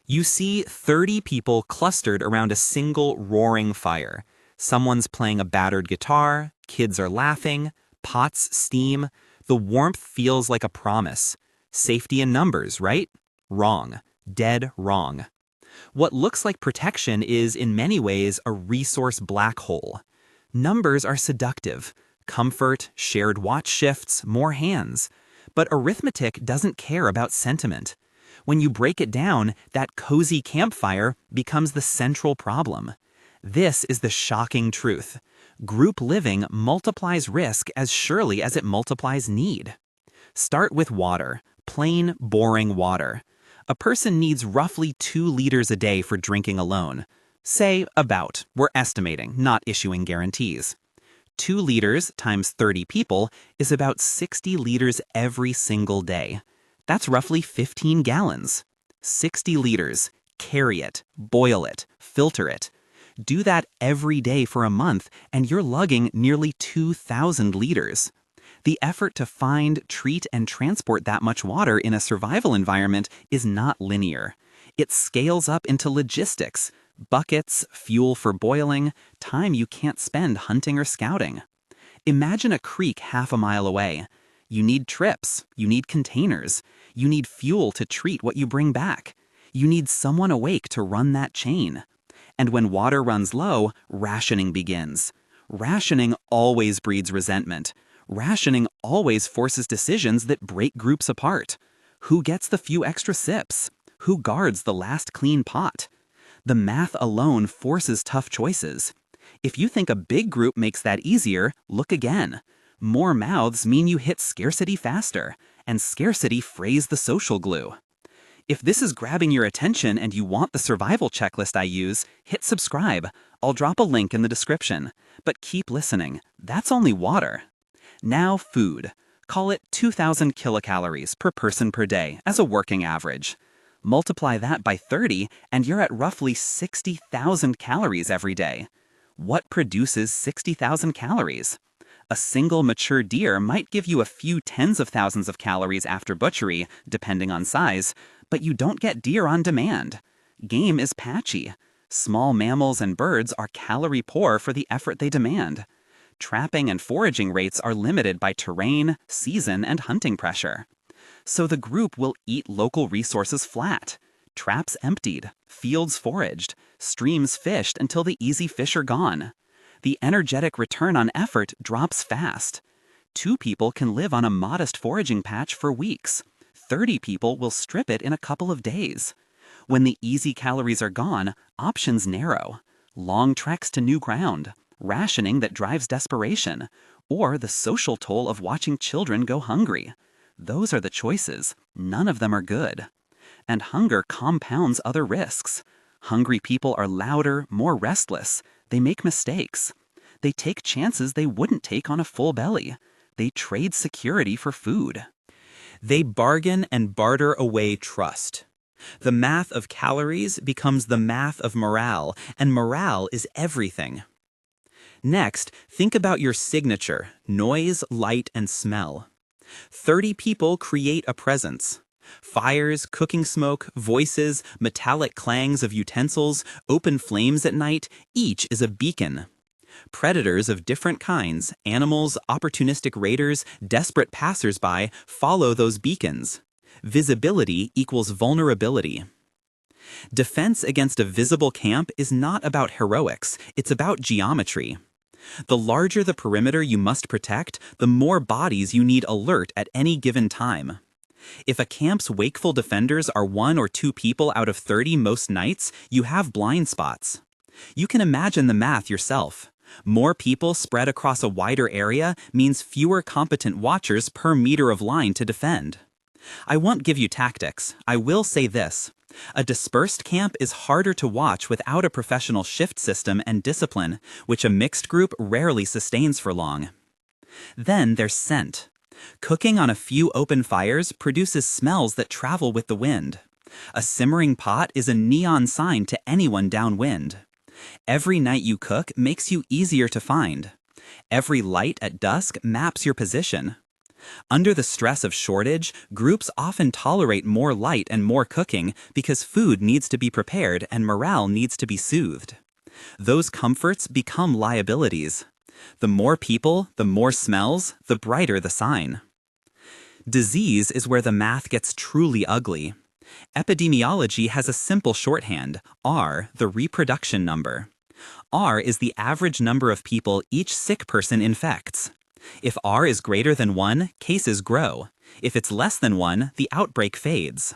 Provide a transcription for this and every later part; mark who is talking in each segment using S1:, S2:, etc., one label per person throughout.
S1: You see 30 people clustered around a single roaring fire. Someone's playing a battered guitar, kids are laughing, pots steam. The warmth feels like a promise. Safety in numbers, right? Wrong. Dead wrong. What looks like protection is, in many ways, a resource black hole. Numbers are seductive. Comfort, shared watch shifts, more hands. But arithmetic doesn't care about sentiment. When you break it down, that cozy campfire becomes the central problem. This is the shocking truth. Group living multiplies risk as surely as it multiplies need. Start with water, plain, boring water. A person needs roughly 2 liters a day for drinking alone. Say about, we're estimating, not issuing guarantees. 2 liters times 30 people is about 60 liters every single day. That's roughly 15 gallons. 60 liters. Carry it, boil it, filter it. Do that every day for a month, and you're lugging nearly 2,000 liters. The effort to find, treat, and transport that much water in a survival environment is not linear. It scales up into logistics, buckets, fuel for boiling, time you can't spend hunting or scouting. Imagine a creek half a mile away. You need trips, you need containers, you need fuel to treat what you bring back. You need someone awake to run that chain. And when water runs low, rationing begins. Rationing always breeds resentment. Rationing always forces decisions that break groups apart. Who gets the few extra sips? Who guards the last clean pot? The math alone forces tough choices. If you think a big group makes that easier, look again. More mouths mean you hit scarcity faster, and scarcity frays the social glue. If this is grabbing your attention and you want the survival checklist I use, hit subscribe. I'll drop a link in the description. But keep listening. That's only water. Now food. Call it 2,000 kilocalories per person per day as a working average. Multiply that by 30 and you're at roughly 60,000 calories every day. What produces 60,000 calories? A single mature deer might give you a few tens of thousands of calories after butchery, depending on size, but you don't get deer on demand. Game is patchy. Small mammals and birds are calorie poor for the effort they demand. Trapping and foraging rates are limited by terrain, season, and hunting pressure. So the group will eat local resources flat. Traps emptied, fields foraged, streams fished until the easy fish are gone. The energetic return on effort drops fast. 2 people can live on a modest foraging patch for weeks. 30 people will strip it in a couple of days. When the easy calories are gone, options narrow. Long treks to new ground, rationing that drives desperation, or the social toll of watching children go hungry. Those are the choices. None of them are good. And hunger compounds other risks. Hungry people are louder, more restless. They make mistakes. They take chances they wouldn't take on a full belly. They trade security for food. They bargain and barter away trust. The math of calories becomes the math of morale, and morale is everything. Next, think about your signature: noise, light, and smell. 30 people create a presence. Fires, cooking smoke, voices, metallic clangs of utensils, open flames at night, each is a beacon. Predators of different kinds, animals, opportunistic raiders, desperate passers-by, follow those beacons. Visibility equals vulnerability. Defense against a visible camp is not about heroics, it's about geometry. The larger the perimeter you must protect, the more bodies you need alert at any given time. If a camp's wakeful defenders are 1 or 2 people out of 30 most nights, you have blind spots. You can imagine the math yourself. More people spread across a wider area means fewer competent watchers per meter of line to defend. I won't give you tactics. I will say this. A dispersed camp is harder to watch without a professional shift system and discipline, which a mixed group rarely sustains for long. Then there's scent. Cooking on a few open fires produces smells that travel with the wind. A simmering pot is a neon sign to anyone downwind. Every night you cook makes you easier to find. Every light at dusk maps your position. Under the stress of shortage, groups often tolerate more light and more cooking because food needs to be prepared and morale needs to be soothed. Those comforts become liabilities. The more people, the more smells, the brighter the sign. Disease is where the math gets truly ugly. Epidemiology has a simple shorthand, R, the reproduction number. R is the average number of people each sick person infects. If R is greater than 1, cases grow. If it's less than 1, the outbreak fades.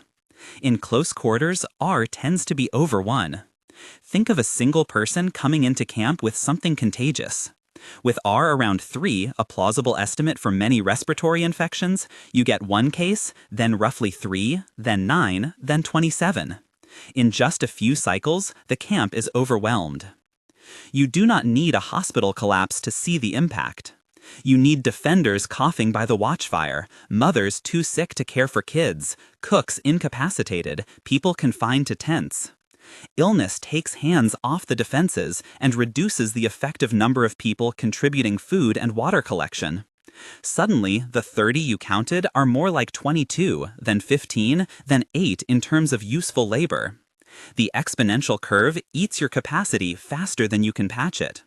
S1: In close quarters, R tends to be over 1. Think of a single person coming into camp with something contagious. With R around 3, a plausible estimate for many respiratory infections, you get 1 case, then roughly 3, then 9, then 27. In just a few cycles, the camp is overwhelmed. You do not need a hospital collapse to see the impact. You need defenders coughing by the watchfire, mothers too sick to care for kids, cooks incapacitated, people confined to tents. Illness takes hands off the defenses and reduces the effective number of people contributing food and water collection. Suddenly, the 30 you counted are more like 22, then 15, then 8 in terms of useful labor. The exponential curve eats your capacity faster than you can patch it.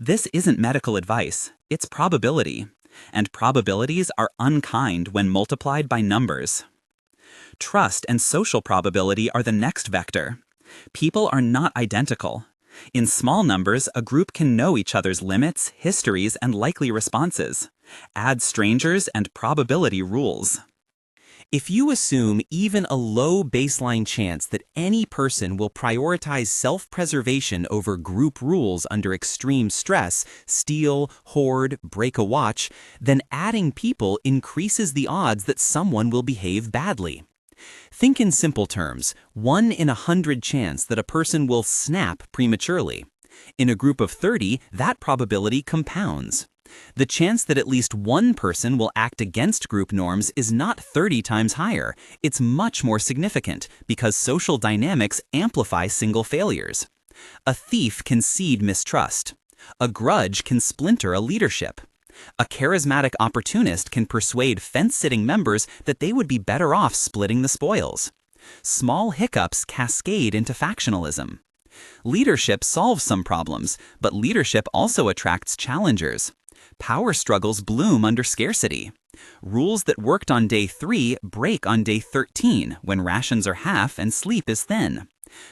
S1: This isn't medical advice, it's probability. And probabilities are unkind when multiplied by numbers. Trust and social probability are the next vector. People are not identical. In small numbers, a group can know each other's limits, histories, and likely responses. Add strangers and probability rules.
S2: If you assume even a low baseline chance that any person will prioritize self-preservation over group rules under extreme stress, steal, hoard, break a watch, then adding people increases the odds that someone will behave badly. Think in simple terms, 1 in 100 chance that a person will snap prematurely. In a group of 30, that probability compounds. The chance that at least one person will act against group norms is not 30 times higher. It's much more significant because social dynamics amplify single failures. A thief can seed mistrust. A grudge can splinter a leadership. A charismatic opportunist can persuade fence-sitting members that they would be better off splitting the spoils. Small hiccups cascade into factionalism. Leadership solves some problems, but leadership also attracts challengers. Power struggles bloom under scarcity. Rules that worked on day 3 break on day 13 when rations are half and sleep is thin.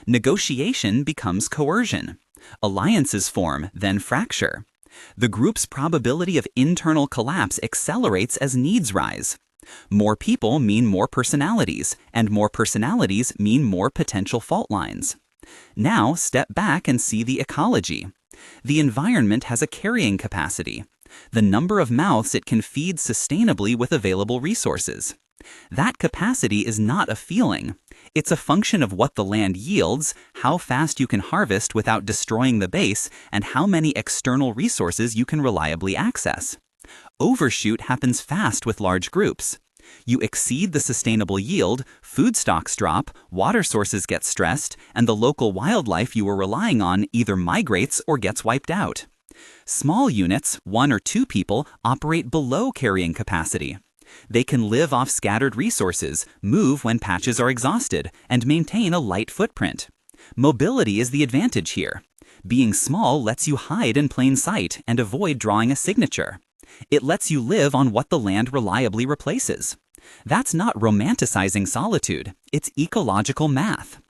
S2: Negotiation becomes coercion. Alliances form, then fracture. The group's probability of internal collapse accelerates as needs rise. More people mean more personalities, and more personalities mean more potential fault lines. Now step back and see the ecology. The environment has a carrying capacity, the number of mouths it can feed sustainably with available resources. That capacity is not a feeling. It's a function of what the land yields, how fast you can harvest without destroying the base, and how many external resources you can reliably access. Overshoot happens fast with large groups. You exceed the sustainable yield, food stocks drop, water sources get stressed, and the local wildlife you were relying on either migrates or gets wiped out. Small units, 1 or 2 people, operate below carrying capacity. They can live off scattered resources, move when patches are exhausted, and maintain a light footprint. Mobility is the advantage here. Being small lets you hide in plain sight and avoid drawing a signature. It lets you live on what the land reliably replaces. That's not romanticizing solitude, it's ecological math.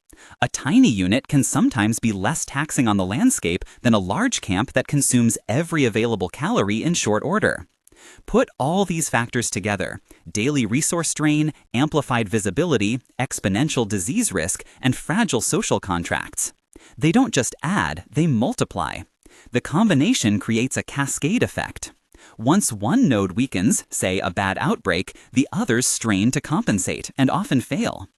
S2: A tiny unit can sometimes be less taxing on the landscape than a large camp that consumes every available calorie in short order. Put all these factors together: daily resource strain, amplified visibility, exponential disease risk, and fragile social contracts. They don't just add, they multiply. The combination creates a cascade effect. Once one node weakens, say a bad outbreak, the others strain to compensate and often fail.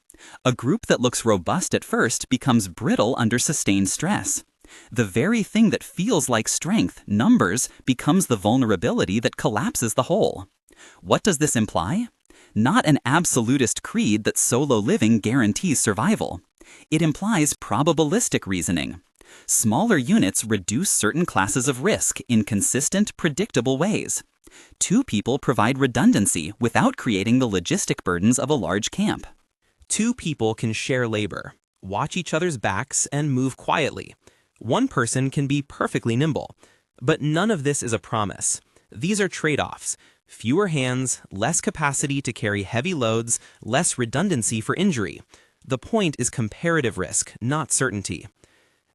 S2: A group that looks robust at first becomes brittle under sustained stress. The very thing that feels like strength, numbers, becomes the vulnerability that collapses the whole. What does this imply? Not an absolutist creed that solo living guarantees survival. It implies probabilistic reasoning. Smaller units reduce certain classes of risk in consistent, predictable ways. 2 people provide redundancy without creating the logistic burdens of a large camp.
S1: 2 people can share labor, watch each other's backs, and move quietly. 1 person can be perfectly nimble. But none of this is a promise. These are trade-offs. Fewer hands, less capacity to carry heavy loads, less redundancy for injury. The point is comparative risk, not certainty.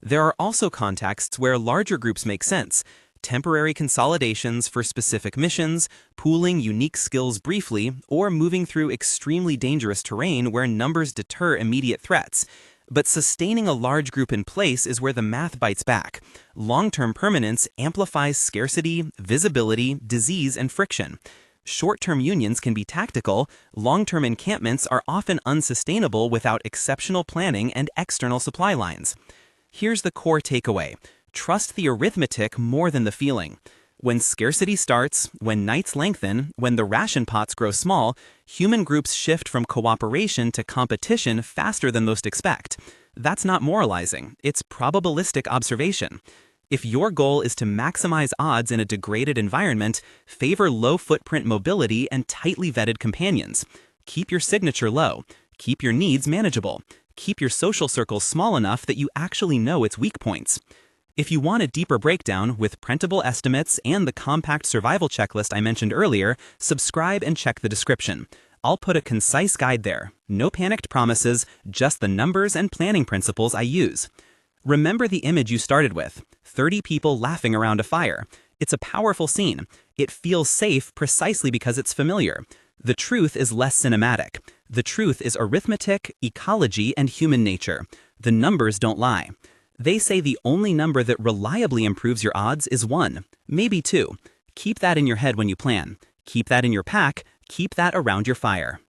S1: There are also contexts where larger groups make sense. Temporary consolidations for specific missions, pooling unique skills briefly, or moving through extremely dangerous terrain where numbers deter immediate threats. But sustaining a large group in place is where the math bites back. Long-term permanence amplifies scarcity, visibility, disease, and friction. Short-term unions can be tactical. Long-term encampments are often unsustainable without exceptional planning and external supply lines. Here's the core takeaway. Trust the arithmetic more than the feeling. When scarcity starts, when nights lengthen, when the ration pots grow small, human groups shift from cooperation to competition faster than most expect. That's not moralizing, it's probabilistic observation. If your goal is to maximize odds in a degraded environment, favor low-footprint mobility and tightly vetted companions. Keep your signature low. Keep your needs manageable. Keep your social circles small enough that you actually know its weak points. If you want a deeper breakdown with printable estimates and the compact survival checklist I mentioned earlier, subscribe and check the description. I'll put a concise guide there. No panicked promises, just the numbers and planning principles I use. Remember the image you started with, 30 people laughing around a fire. It's a powerful scene. It feels safe precisely because it's familiar. The truth is less cinematic. The truth is arithmetic, ecology, and human nature. The numbers don't lie. They say the only number that reliably improves your odds is 1, maybe 2. Keep that in your head when you plan. Keep that in your pack. Keep that around your fire.